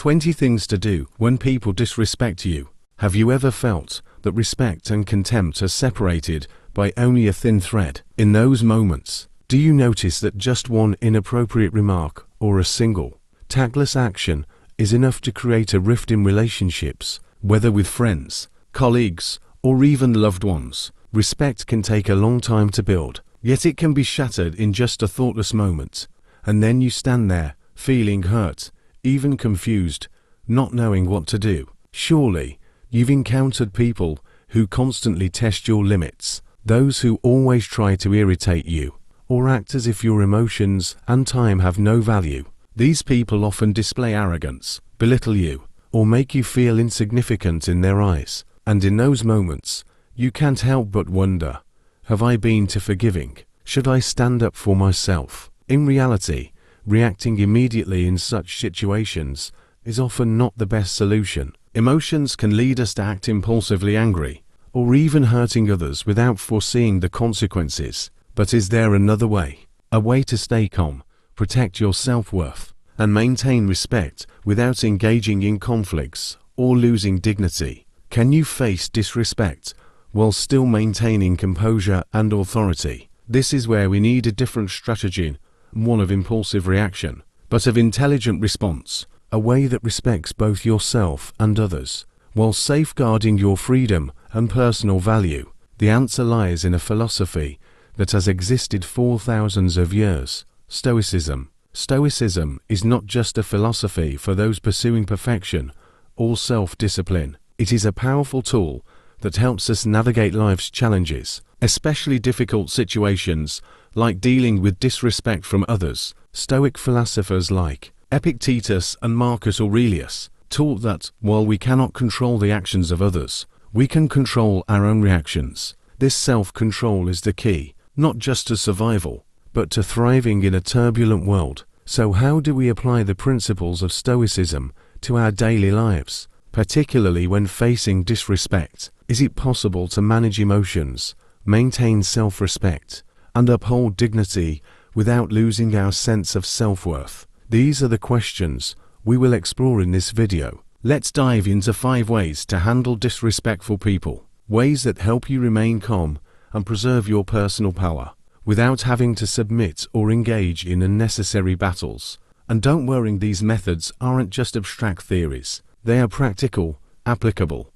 20 things to do when people disrespect you. Have you ever felt that respect and contempt are separated by only a thin thread? In those moments, do you notice that just one inappropriate remark or a single, tactless action is enough to create a rift in relationships, whether with friends, colleagues, or even loved ones? Respect can take a long time to build, yet it can be shattered in just a thoughtless moment, and then you stand there, feeling hurt, even confused, not knowing what to do. Surely, you've encountered people who constantly test your limits, those who always try to irritate you, or act as if your emotions and time have no value. These people often display arrogance, belittle you, or make you feel insignificant in their eyes. And in those moments, you can't help but wonder, have I been too forgiving? Should I stand up for myself? In reality, reacting immediately in such situations is often not the best solution. Emotions can lead us to act impulsively angry, or even hurting others without foreseeing the consequences. But is there another way? A way to stay calm, protect your self-worth, and maintain respect without engaging in conflicts or losing dignity? Can you face disrespect while still maintaining composure and authority? This is where we need a different strategy, one of impulsive reaction, but of intelligent response, a way that respects both yourself and others, while safeguarding your freedom and personal value. The answer lies in a philosophy that has existed for thousands of years: Stoicism. Stoicism is not just a philosophy for those pursuing perfection or self-discipline. It is a powerful tool that helps us navigate life's challenges, especially difficult situations like dealing with disrespect from others. Stoic philosophers like Epictetus and Marcus Aurelius taught that while we cannot control the actions of others, we can control our own reactions. This self-control is the key, not just to survival, but to thriving in a turbulent world. So how do we apply the principles of Stoicism to our daily lives, particularly when facing disrespect? Is it possible to manage emotions, maintain self-respect, and uphold dignity without losing our sense of self-worth? These are the questions we will explore in this video. Let's dive into 5 ways to handle disrespectful people, ways that help you remain calm and preserve your personal power without having to submit or engage in unnecessary battles. And don't worry, these methods aren't just abstract theories. They are practical, applicable,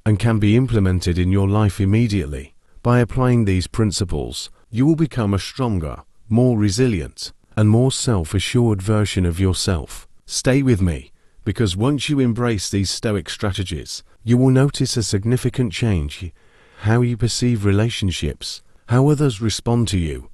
and can be implemented in your life immediately. By applying these principles, you will become a stronger, more resilient, and more self-assured version of yourself. Stay with me, because once you embrace these Stoic strategies, you will notice a significant change: how you perceive relationships, how others respond to you,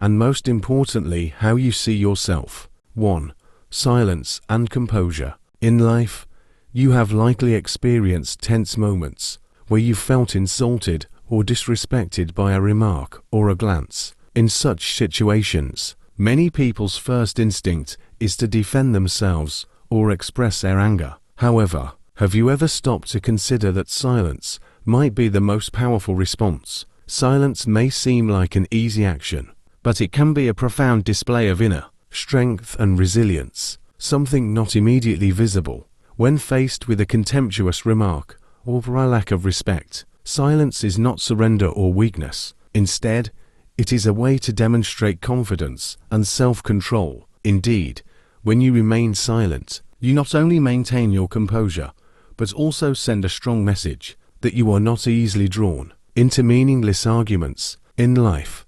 and most importantly, how you see yourself. 1. Silence and composure. In life, you have likely experienced tense moments where you felt insulted or disrespected by a remark or a glance. In such situations, many people's first instinct is to defend themselves or express their anger. However, have you ever stopped to consider that silence might be the most powerful response? Silence may seem like an easy action, but it can be a profound display of inner strength and resilience, something not immediately visible. When faced with a contemptuous remark or a lack of respect, silence is not surrender or weakness. Instead, it is a way to demonstrate confidence and self-control. Indeed, when you remain silent, you not only maintain your composure, but also send a strong message that you are not easily drawn into meaningless arguments. In life,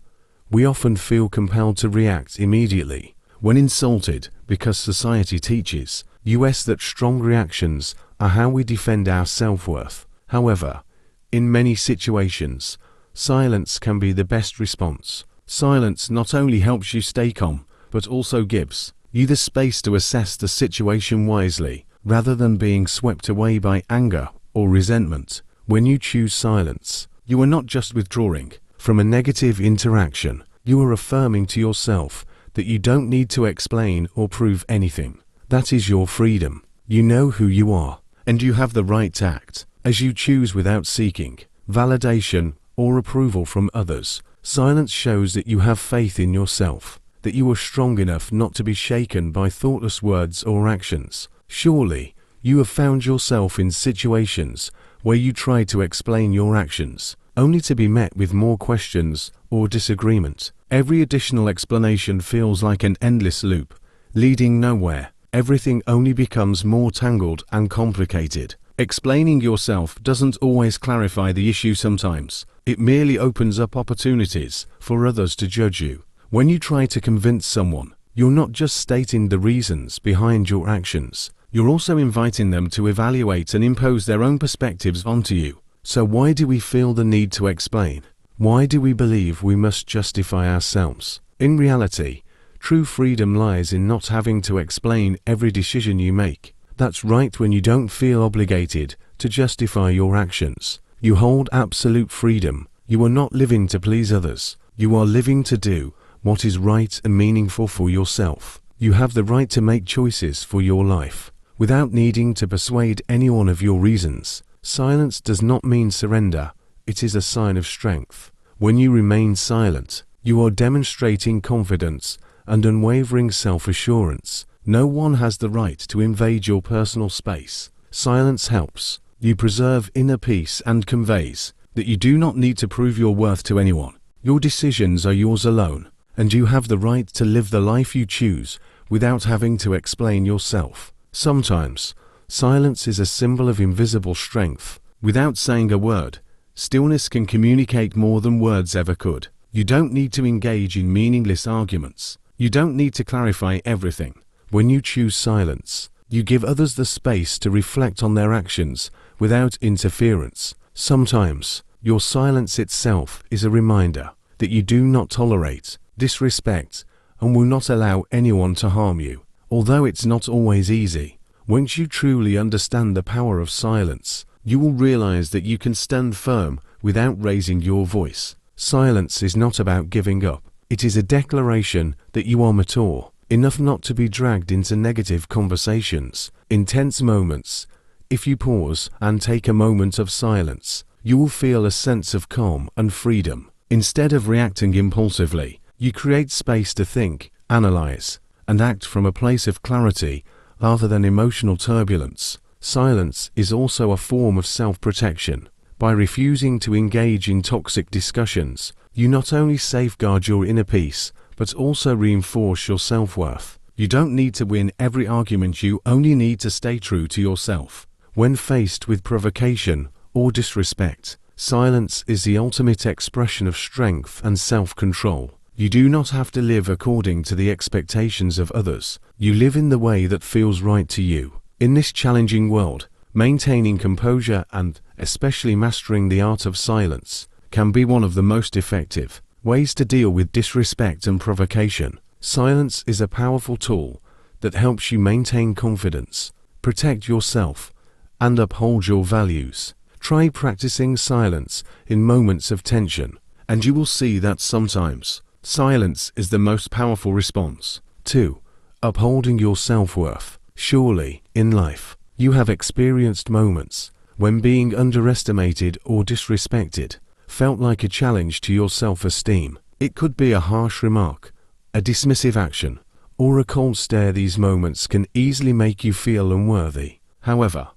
we often feel compelled to react immediately when insulted because society teaches us that strong reactions are how we defend our self-worth. However, in many situations, silence can be the best response. Silence not only helps you stay calm, but also gives you the space to assess the situation wisely, rather than being swept away by anger or resentment. When you choose silence, you are not just withdrawing from a negative interaction, you are affirming to yourself that you don't need to explain or prove anything. That is your freedom. You know who you are, and you have the right to act as you choose without seeking validation or approval from others. Silence shows that you have faith in yourself, that you are strong enough not to be shaken by thoughtless words or actions. Surely, You have found yourself in situations where you try to explain your actions, only to be met with more questions or disagreement. Every additional explanation feels like an endless loop, leading nowhere. Everything only becomes more tangled and complicated. Explaining yourself doesn't always clarify the issue sometimes. It merely opens up opportunities for others to judge you. When you try to convince someone, you're not just stating the reasons behind your actions. You're also inviting them to evaluate and impose their own perspectives onto you. So why do we feel the need to explain? Why do we believe we must justify ourselves? In reality, true freedom lies in not having to explain every decision you make. That's right when you don't feel obligated to justify your actions. You hold absolute freedom. You are not living to please others. You are living to do what is right and meaningful for yourself. You have the right to make choices for your life without needing to persuade anyone of your reasons. Silence does not mean surrender. It is a sign of strength. When you remain silent, you are demonstrating confidence and unwavering self-assurance. No one has the right to invade your personal space. Silence helps. You preserve inner peace and conveys that you do not need to prove your worth to anyone. Your decisions are yours alone, and you have the right to live the life you choose without having to explain yourself. Sometimes, silence is a symbol of invisible strength. Without saying a word, stillness can communicate more than words ever could. You don't need to engage in meaningless arguments. You don't need to clarify everything. When you choose silence, you give others the space to reflect on their actions without interference. Sometimes, your silence itself is a reminder that you do not tolerate disrespect and will not allow anyone to harm you. Although it's not always easy, once you truly understand the power of silence, you will realize that you can stand firm without raising your voice. Silence is not about giving up. It is a declaration that you are mature enough not to be dragged into negative conversations. In tense moments, if you pause and take a moment of silence, you will feel a sense of calm and freedom. Instead of reacting impulsively, you create space to think, analyze, and act from a place of clarity rather than emotional turbulence. Silence is also a form of self-protection. By refusing to engage in toxic discussions, you not only safeguard your inner peace, but also reinforce your self-worth. You don't need to win every argument, you only need to stay true to yourself. When faced with provocation or disrespect, silence is the ultimate expression of strength and self-control. You do not have to live according to the expectations of others. You live in the way that feels right to you. In this challenging world, maintaining composure and especially mastering the art of silence can be one of the most effective ways to deal with disrespect and provocation. Silence is a powerful tool that helps you maintain confidence, protect yourself, and uphold your values. Try practicing silence in moments of tension, and you will see that sometimes silence is the most powerful response. 2. Upholding your self-worth. Surely, in life, you have experienced moments when being underestimated or disrespected felt like a challenge to your self-esteem. It could be a harsh remark, a dismissive action, or a cold stare. These moments can easily make you feel unworthy. However,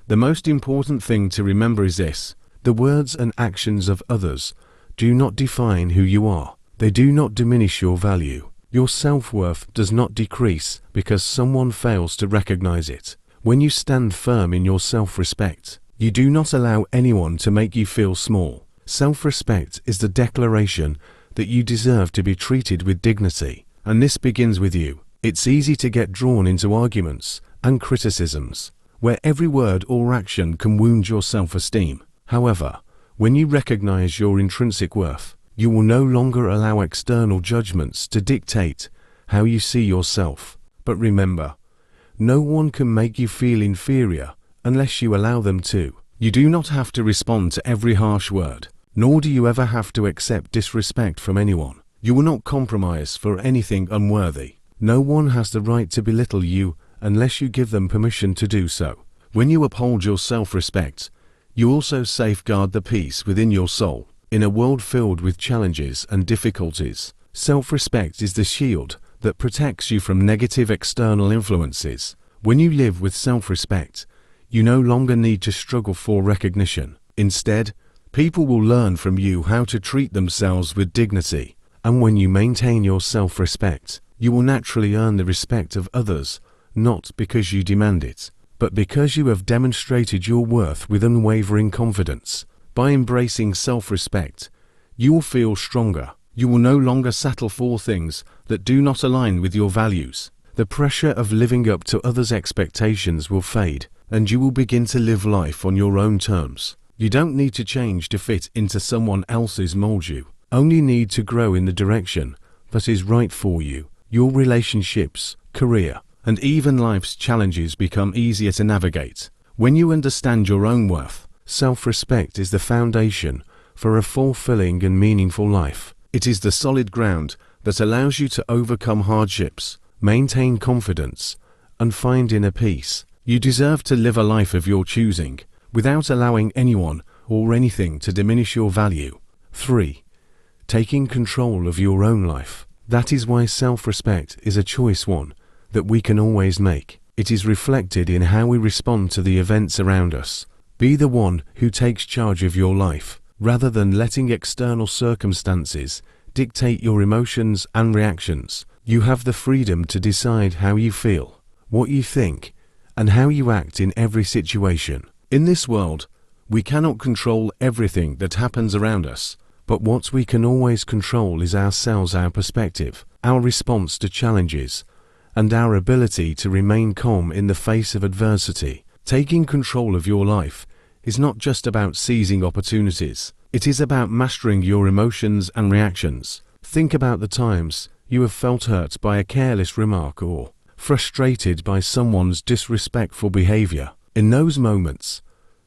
the most important thing to remember is this: the words and actions of others do not define who you are. They do not diminish your value. Your self-worth does not decrease because someone fails to recognize it. When you stand firm in your self-respect, you do not allow anyone to make you feel small. Self-respect is the declaration that you deserve to be treated with dignity, and this begins with you. It's easy to get drawn into arguments and criticisms, where every word or action can wound your self-esteem. However, when you recognize your intrinsic worth, you will no longer allow external judgments to dictate how you see yourself. But remember, no one can make you feel inferior unless you allow them to. You do not have to respond to every harsh word, nor do you ever have to accept disrespect from anyone. You will not compromise for anything unworthy. No one has the right to belittle you unless you give them permission to do so. When you uphold your self-respect, you also safeguard the peace within your soul. In a world filled with challenges and difficulties, self-respect is the shield that protects you from negative external influences. When you live with self-respect, You no longer need to struggle for recognition. Instead, people will learn from you how to treat themselves with dignity. And when you maintain your self-respect, you will naturally earn the respect of others, not because you demand it, but because you have demonstrated your worth with unwavering confidence. By embracing self-respect, you will feel stronger. You will no longer settle for things that do not align with your values. The pressure of living up to others' expectations will fade, and you will begin to live life on your own terms. You don't need to change to fit into someone else's mold. You only need to grow in the direction that is right for you. Your relationships, career, and even life's challenges become easier to navigate. When you understand your own worth, self-respect is the foundation for a fulfilling and meaningful life. It is the solid ground that allows you to overcome hardships, maintain confidence, and find inner peace. You deserve to live a life of your choosing, without allowing anyone or anything to diminish your value. 3. Taking control of your own life. That is why self-respect is a choice, one that we can always make. It is reflected in how we respond to the events around us. Be the one who takes charge of your life, rather than letting external circumstances dictate your emotions and reactions. You have the freedom to decide how you feel, what you think, and how you act in every situation. In this world, we cannot control everything that happens around us, but what we can always control is ourselves, our perspective, our response to challenges, and our ability to remain calm in the face of adversity. Taking control of your life is not just about seizing opportunities. It is about mastering your emotions and reactions. Think about the times you have felt hurt by a careless remark or frustrated by someone's disrespectful behavior. In those moments,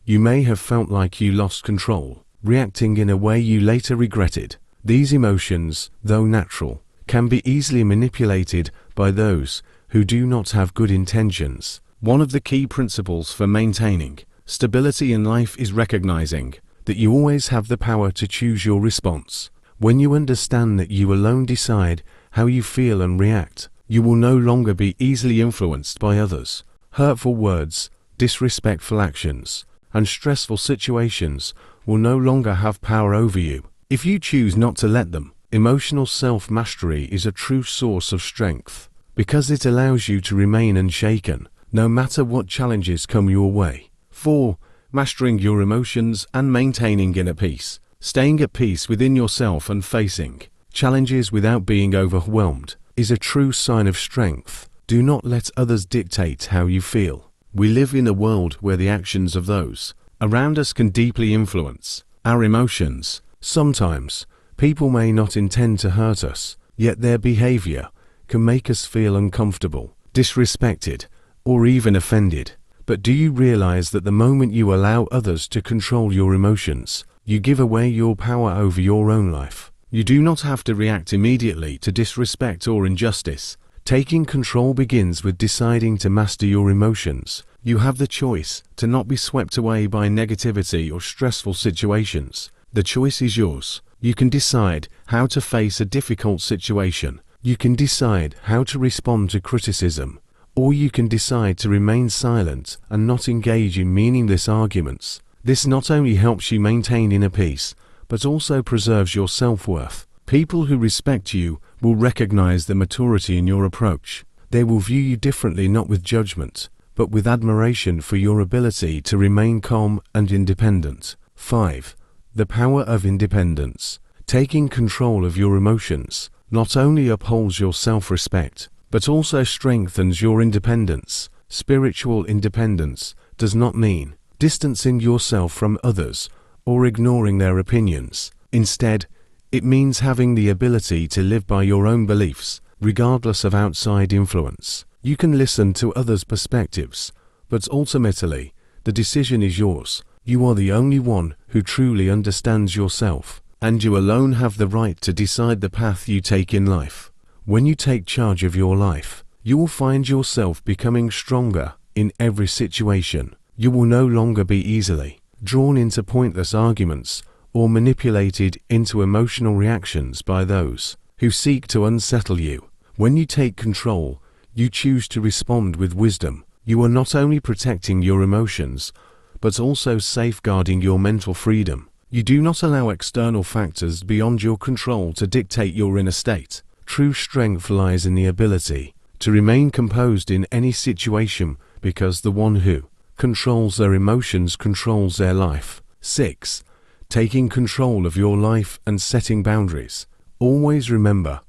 you may have felt like you lost control, reacting in a way you later regretted. These emotions, though natural, can be easily manipulated by those who do not have good intentions. One of the key principles for maintaining stability in life is recognizing that you always have the power to choose your response. When you understand that you alone decide how you feel and react, you will no longer be easily influenced by others. Hurtful words, disrespectful actions, and stressful situations will no longer have power over you if you choose not to let them. Emotional self-mastery is a true source of strength because it allows you to remain unshaken no matter what challenges come your way. 4. Mastering your emotions and maintaining inner peace. Staying at peace within yourself and facing challenges without being overwhelmed is a true sign of strength. Do not let others dictate how you feel. We live in a world where the actions of those around us can deeply influence our emotions. Sometimes, people may not intend to hurt us, yet their behavior can make us feel uncomfortable, disrespected, or even offended. But do you realize that the moment you allow others to control your emotions, you give away your power over your own life? You do not have to react immediately to disrespect or injustice. Taking control begins with deciding to master your emotions. You have the choice to not be swept away by negativity or stressful situations. The choice is yours. You can decide how to face a difficult situation. You can decide how to respond to criticism. Or you can decide to remain silent and not engage in meaningless arguments. This not only helps you maintain inner peace, but also preserves your self-worth. People who respect you will recognize the maturity in your approach. They will view you differently, not with judgment, but with admiration for your ability to remain calm and independent. 5. The power of independence. Taking control of your emotions not only upholds your self-respect, but also strengthens your independence. Spiritual independence does not mean distancing yourself from others or ignoring their opinions. Instead, it means having the ability to live by your own beliefs, regardless of outside influence. You can listen to others' perspectives, but ultimately, the decision is yours. You are the only one who truly understands yourself, and you alone have the right to decide the path you take in life. When you take charge of your life, you will find yourself becoming stronger in every situation. You will no longer be easily drawn into pointless arguments or manipulated into emotional reactions by those who seek to unsettle you. When you take control, you choose to respond with wisdom, you are not only protecting your emotions, but also safeguarding your mental freedom. You do not allow external factors beyond your control to dictate your inner state. True strength lies in the ability to remain composed in any situation, because the one who controls their emotions controls their life. 6. Taking control of your life and setting boundaries. Always remember,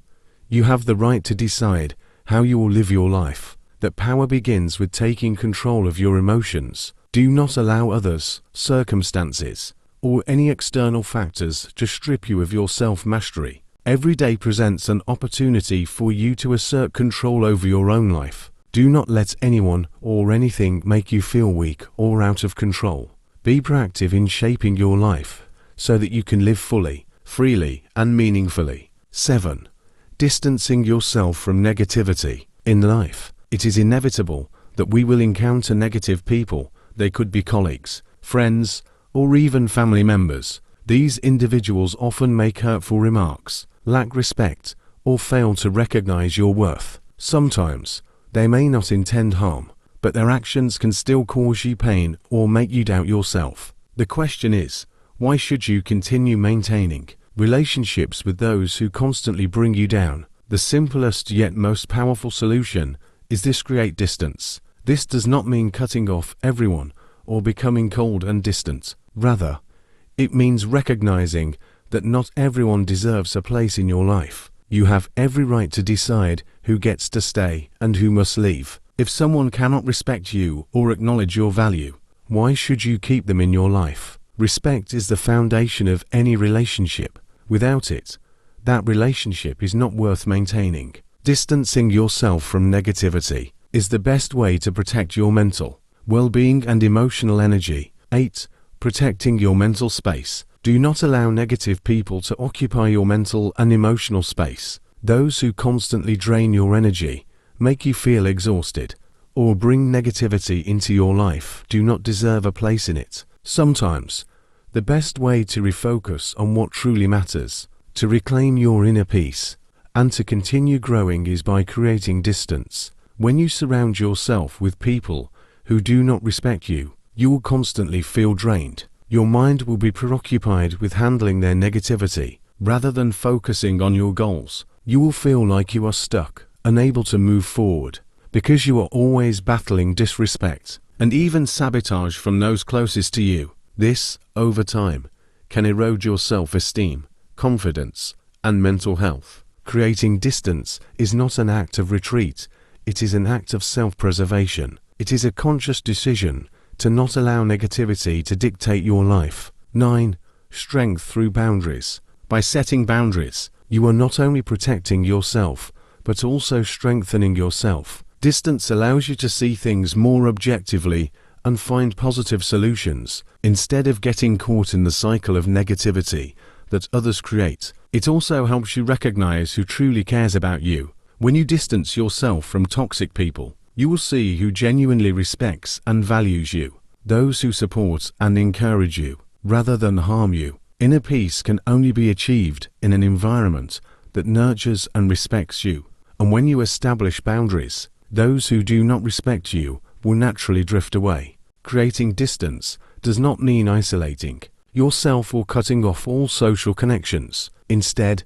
you have the right to decide how you will live your life. That power begins with taking control of your emotions. Do not allow others, circumstances, or any external factors to strip you of your self-mastery. Every day presents an opportunity for you to assert control over your own life. Do not let anyone or anything make you feel weak or out of control. Be proactive in shaping your life so that you can live fully, freely, and meaningfully. 7. Distancing yourself from negativity. In life, it is inevitable that we will encounter negative people. They could be colleagues, friends, or even family members. These individuals often make hurtful remarks, lack respect, or fail to recognize your worth. Sometimes, they may not intend harm, but their actions can still cause you pain or make you doubt yourself. The question is, why should you continue maintaining relationships with those who constantly bring you down? The simplest yet most powerful solution is this: create distance. This does not mean cutting off everyone or becoming cold and distant. Rather, it means recognizing that not everyone deserves a place in your life. You have every right to decide who gets to stay and who must leave. If someone cannot respect you or acknowledge your value, why should you keep them in your life? Respect is the foundation of any relationship. Without it, that relationship is not worth maintaining. Distancing yourself from negativity is the best way to protect your mental well-being and emotional energy. 8. Protecting your mental space. Do not allow negative people to occupy your mental and emotional space. Those who constantly drain your energy, make you feel exhausted, or bring negativity into your life do not deserve a place in it. Sometimes, the best way to refocus on what truly matters, to reclaim your inner peace, and to continue growing is by creating distance. When you surround yourself with people who do not respect you, you will constantly feel drained. Your mind will be preoccupied with handling their negativity, rather than focusing on your goals. You will feel like you are stuck, unable to move forward, because you are always battling disrespect and even sabotage from those closest to you. This, over time, can erode your self-esteem, confidence, and mental health. Creating distance is not an act of retreat, it is an act of self-preservation. It is a conscious decision to not allow negativity to dictate your life. 9. Strength through boundaries. By setting boundaries, you are not only protecting yourself, but also strengthening yourself. Distance allows you to see things more objectively and find positive solutions, instead of getting caught in the cycle of negativity that others create. It also helps you recognize who truly cares about you. When you distance yourself from toxic people, you will see who genuinely respects and values you, those who support and encourage you, rather than harm you. Inner peace can only be achieved in an environment that nurtures and respects you. And when you establish boundaries, those who do not respect you will naturally drift away. Creating distance does not mean isolating yourself or cutting off all social connections. Instead,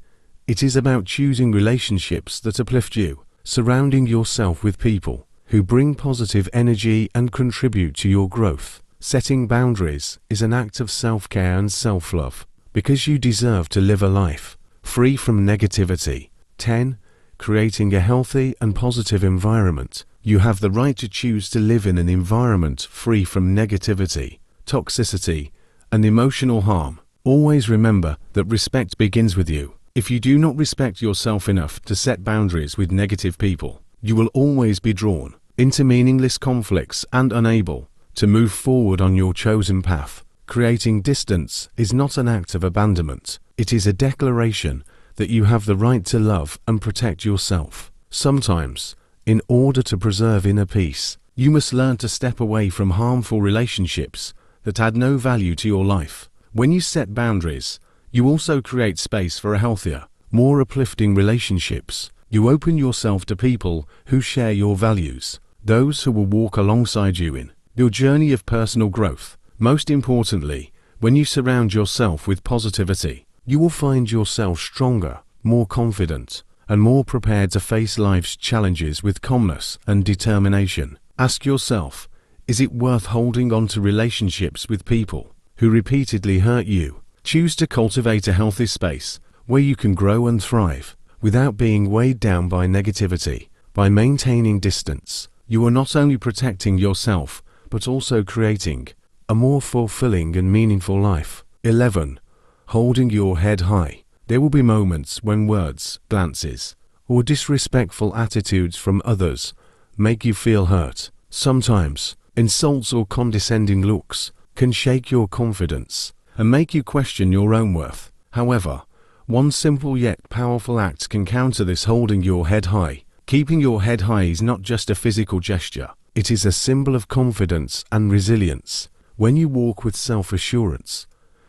it is about choosing relationships that uplift you, surrounding yourself with people who bring positive energy and contribute to your growth. Setting boundaries is an act of self-care and self-love, because you deserve to live a life free from negativity. 10. Creating a healthy and positive environment. You have the right to choose to live in an environment free from negativity, toxicity, and emotional harm. Always remember that respect begins with you. If you do not respect yourself enough to set boundaries with negative people, you will always be drawn into meaningless conflicts and unable to move forward on your chosen path. Creating distance is not an act of abandonment. It is a declaration that you have the right to love and protect yourself. Sometimes, in order to preserve inner peace, you must learn to step away from harmful relationships that add no value to your life. When you set boundaries, you also create space for a healthier, more uplifting relationships. You open yourself to people who share your values. those who will walk alongside you in your journey of personal growth. Most importantly, when you surround yourself with positivity, you will find yourself stronger, more confident, and more prepared to face life's challenges with calmness and determination. Ask yourself, is it worth holding on to relationships with people who repeatedly hurt you? Choose to cultivate a healthy space where you can grow and thrive without being weighed down by negativity. By maintaining distance, you are not only protecting yourself, but also creating a more fulfilling and meaningful life. 11. Holding your head high. There will be moments when words, glances, or disrespectful attitudes from others make you feel hurt. Sometimes, insults or condescending looks can shake your confidence and make you question your own worth. However, one simple yet powerful act can counter this: holding your head high. Keeping your head high is not just a physical gesture. It is a symbol of confidence and resilience. When you walk with self-assurance,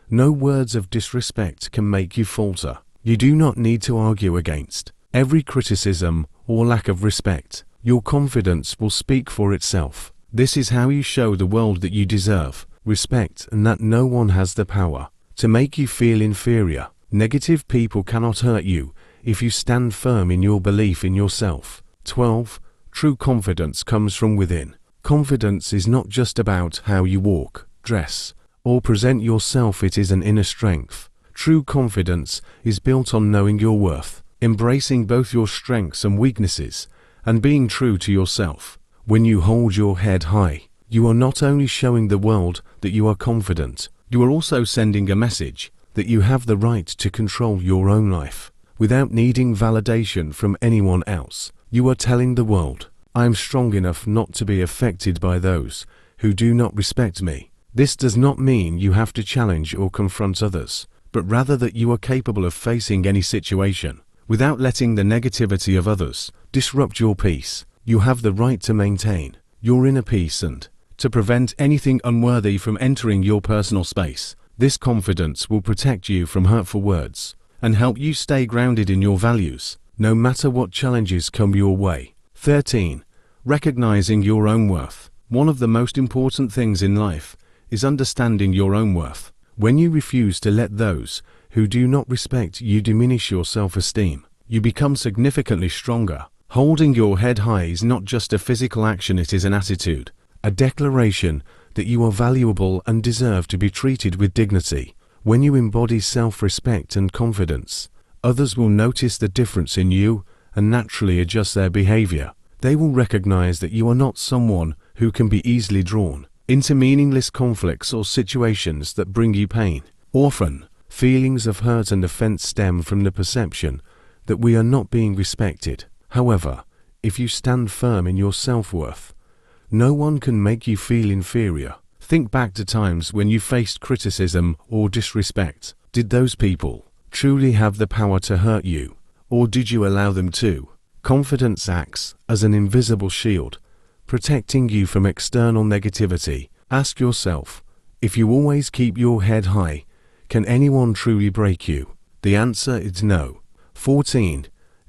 no words of disrespect can make you falter. You do not need to argue against every criticism or lack of respect. Your confidence will speak for itself. This is how you show the world that you deserve respect and that no one has the power to make you feel inferior. Negative people cannot hurt you if you stand firm in your belief in yourself. 12. True confidence comes from within. Confidence is not just about how you walk, dress, or present yourself. It is an inner strength. True confidence is built on knowing your worth, embracing both your strengths and weaknesses, and being true to yourself. When you hold your head high, you are not only showing the world that you are confident, you are also sending a message that you have the right to control your own life without needing validation from anyone else. You are telling the world, I am strong enough not to be affected by those who do not respect me. This does not mean you have to challenge or confront others, but rather that you are capable of facing any situation without letting the negativity of others disrupt your peace. You have the right to maintain your inner peace and to prevent anything unworthy from entering your personal space. This confidence will protect you from hurtful words and help you stay grounded in your values, no matter what challenges come your way. 13. Recognizing your own worth. One of the most important things in life is understanding your own worth. When you refuse to let those who do not respect you diminish your self-esteem, you become significantly stronger. Holding your head high is not just a physical action, it is an attitude, a declaration that you are valuable and deserve to be treated with dignity. When you embody self-respect and confidence, others will notice the difference in you and naturally adjust their behavior. They will recognize that you are not someone who can be easily drawn into meaningless conflicts or situations that bring you pain. Often, feelings of hurt and offense stem from the perception that we are not being respected. However, if you stand firm in your self-worth, no one can make you feel inferior. Think back to times when you faced criticism or disrespect. Did those people truly have the power to hurt you, or did you allow them to? Confidence acts as an invisible shield, protecting you from external negativity. Ask yourself, if you always keep your head high, can anyone truly break you? The answer is no. 14.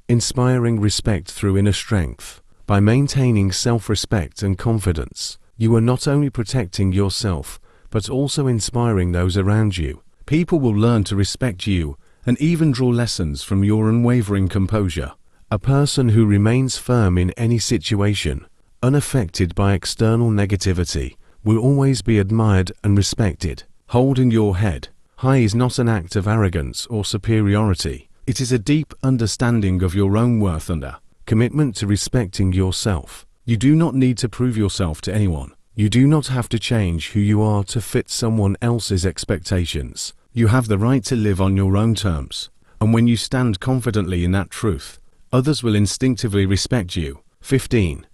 Inspiring respect through inner strength. By maintaining self-respect and confidence, you are not only protecting yourself, but also inspiring those around you. People will learn to respect you and even draw lessons from your unwavering composure. A person who remains firm in any situation, unaffected by external negativity, will always be admired and respected. Holding your head high is not an act of arrogance or superiority. It is a deep understanding of your own worth and a commitment to respecting yourself. You do not need to prove yourself to anyone. You do not have to change who you are to fit someone else's expectations. You have the right to live on your own terms. And when you stand confidently in that truth, others will instinctively respect you. 15.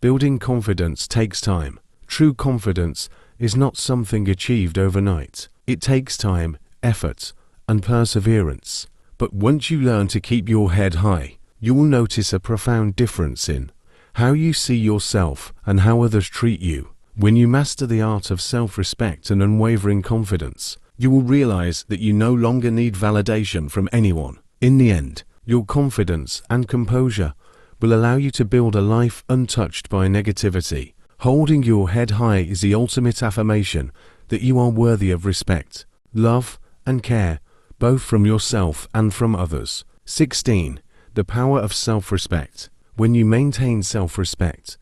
Building confidence takes time. True confidence is not something achieved overnight. It takes time, effort, and perseverance. But once you learn to keep your head high, you will notice a profound difference in how you see yourself and how others treat you. When you master the art of self-respect and unwavering confidence, you will realize that you no longer need validation from anyone. In the end, your confidence and composure will allow you to build a life untouched by negativity. Holding your head high is the ultimate affirmation that you are worthy of respect, love, and care, both from yourself and from others. 16. The power of self-respect. When you maintain self-respect,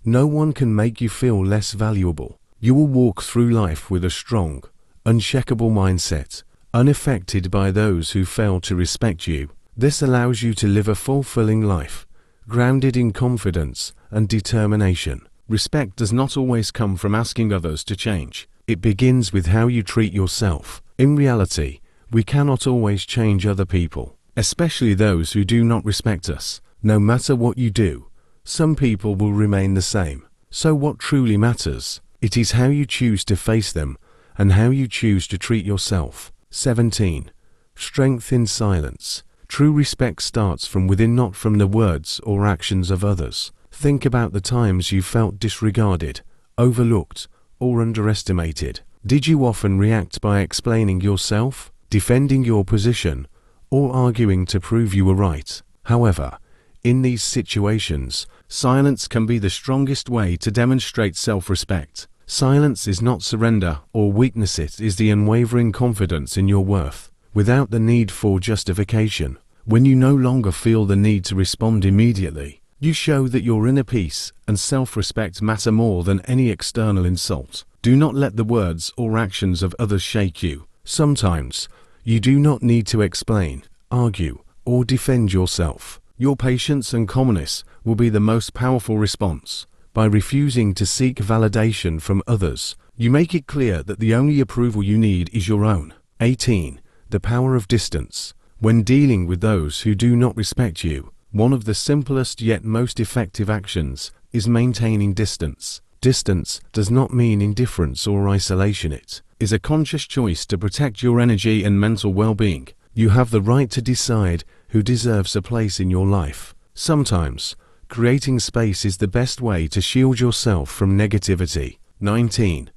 no one can make you feel less valuable. You will walk through life with a strong, unshakable mindset, unaffected by those who fail to respect you. This allows you to live a fulfilling life, grounded in confidence and determination. Respect does not always come from asking others to change. It begins with how you treat yourself. In reality, we cannot always change other people, especially those who do not respect us. No matter what you do, some people will remain the same. So what truly matters? It is how you choose to face them and how you choose to treat yourself. 17. Strength in silence. True respect starts from within, not from the words or actions of others. Think about the times you felt disregarded, overlooked, or underestimated. Did you often react by explaining yourself, defending your position, or arguing to prove you were right? However, in these situations, silence can be the strongest way to demonstrate self-respect. Silence is not surrender or weakness, it is the unwavering confidence in your worth, without the need for justification. When you no longer feel the need to respond immediately, you show that your inner peace and self-respect matter more than any external insult. Do not let the words or actions of others shake you. Sometimes, you do not need to explain, argue, or defend yourself. Your patience and calmness will be the most powerful response. By refusing to seek validation from others, you make it clear that the only approval you need is your own. 18. The power of distance. When dealing with those who do not respect you, one of the simplest yet most effective actions is maintaining distance. Distance does not mean indifference or isolation. It is a conscious choice to protect your energy and mental well-being. You have the right to decide who deserves a place in your life. Sometimes, creating space is the best way to shield yourself from negativity. 19.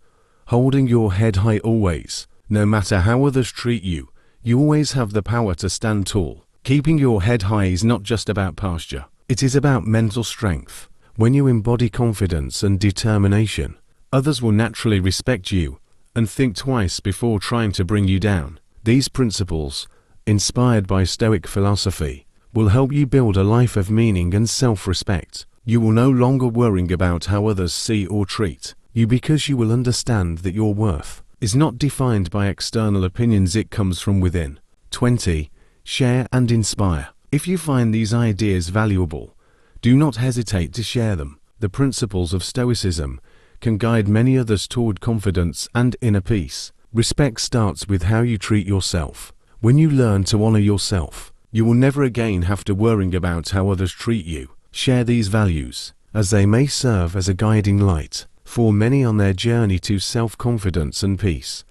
Holding your head high always. No matter how others treat you, you always have the power to stand tall. Keeping your head high is not just about posture. It is about mental strength. When you embody confidence and determination, others will naturally respect you and think twice before trying to bring you down. These principles, inspired by Stoic philosophy, will help you build a life of meaning and self-respect. You will no longer worry about how others see or treat you, because you will understand that your worth is not defined by external opinions, it comes from within. 20. Share and inspire. If you find these ideas valuable, do not hesitate to share them. The principles of Stoicism can guide many others toward confidence and inner peace. Respect starts with how you treat yourself. When you learn to honor yourself, you will never again have to worry about how others treat you. Share these values, as they may serve as a guiding light for many on their journey to self-confidence and peace.